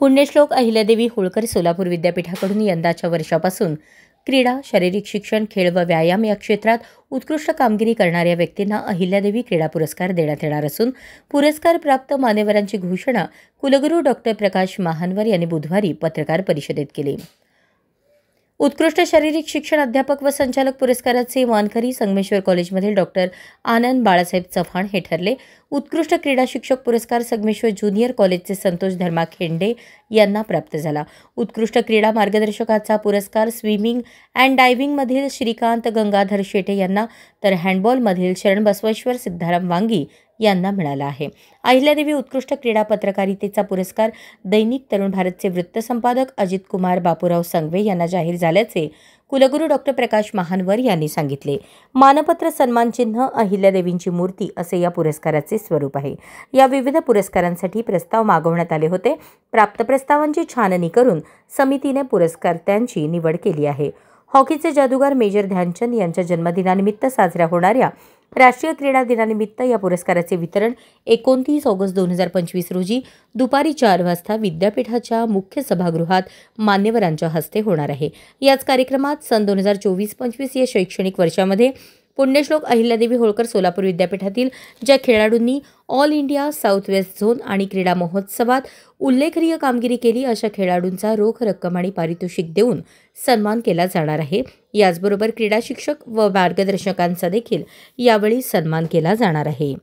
पुण्यश्लोक अहिल्यादेवी होळकर सोलापूर विद्यापीठाकडून यंदाच्या वर्षापासून क्रीडा, शारीरिक शिक्षण, खेळ व व्यायाम या क्षेत्रात उत्कृष्ट कामगिरी करणाऱ्या व्यक्तींना अहिल्यादेवी क्रीडा पुरस्कार देण्यात येणार असून पुरस्कार प्राप्त मान्यवरांची घोषणा कुलगुरू डॉक्टर प्रकाश महानवर यांनी बुधवारी पत्रकार परिषदेत केली। उत्कृष्ट शारीरिक शिक्षण अध्यापक व संचालक पुरस्काराचे मानकरी संगमेश्वर कॉलेजमधील डॉक्टर आनंद बाळासाहेब चव्हाण हे ठरले। उत्कृष्ट क्रीडा शिक्षक पुरस्कार संगमेश्वर ज्युनियर कॉलेजचे संतोष धर्मा खेंडे यांना प्राप्त झाला। उत्कृष्ट क्रीडा मार्गदर्शकाचा पुरस्कार स्विमिंग अँड डायव्हिंगमधील श्रीकांत गंगाधर शेटे यांना तर हँडबॉलमधील शरण बसवेश्वर सिद्धाराम वांगी यांना मिळाला आहे। अहिल्यादेवी उत्कृष्ट क्रीडा पत्रकारितेचा पुरस्कार दैनिक तरुण भारतचे वृत्तसंपादक अजित कुमार बापूराव संघवे यांना जाहीर झाल्याचे कुलगुरू डॉक्टर प्रकाश महानवर यांनी सांगितले। मानपत्र सन्मानचिन्ह अहिल्यादेवींची मूर्ती असे या पुरस्काराचे स्वरूप आहे। या विविध पुरस्कारांसाठी प्रस्ताव मागवण्यात आले होते। प्राप्त प्रस्तावांची छाननी करून समितीने पुरस्कर्त्यांची निवड केली आहे। हॉकीचे जादूगार मेजर ध्यानचंद यांच्या जन्मदिनानिमित्त साजऱ्या होणाऱ्या राष्ट्रीय क्रीडा दिनानिमित्त या पुरस्काराचे वितरण 29 ऑगस्ट 2025 रोजी दुपारी 4 वाजता विद्यापीठाच्या मुख्य सभागृहात मान्यवरांच्या हस्ते होणार आहे। याच कार्यक्रमात सन 2024-25 या शैक्षणिक वर्षामध्ये पुण्यश्लोक अहिल्यादेवी होळकर सोलापूर विद्यापीठातील ज्या खेळाडूंनी all India south west zone आणि क्रीडा महोत्सवात उल्लेखनीय कामगिरी केली अशा खेळाडूंचा रोख रक्कम आणि पारितोषिक देऊन सन्मान केला जाणार आहे। याचबरोबर क्रीडा शिक्षक व मार्गदर्शकांचा देखील यावेळी सन्मान केला जाणार आहे।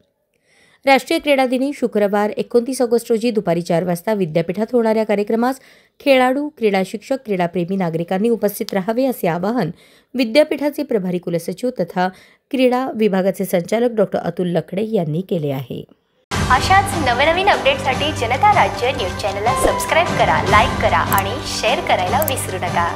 राष्ट्रीय क्रीडा दिनी शुक्रवार 29 ऑगस्ट रोजी दुपारी 4 वाजता विद्यापीठात होणाऱ्या कार्यक्रमास खेळाडू, क्रीडा शिक्षक, क्रीडाप्रेमी नागरिकांनी उपस्थित राहावे असे आवाहन विद्यापीठाचे प्रभारी कुलसचिव तथा क्रीडा विभागाचे संचालक डॉक्टर अतुल लकडे यांनी केले आहे। अशाच नवनवीन अपडेट्ससाठी जनता राज्य न्यूज चॅनलला सबस्क्राईब करा, लाईक करा आणि शेअर करायला विसरू नका।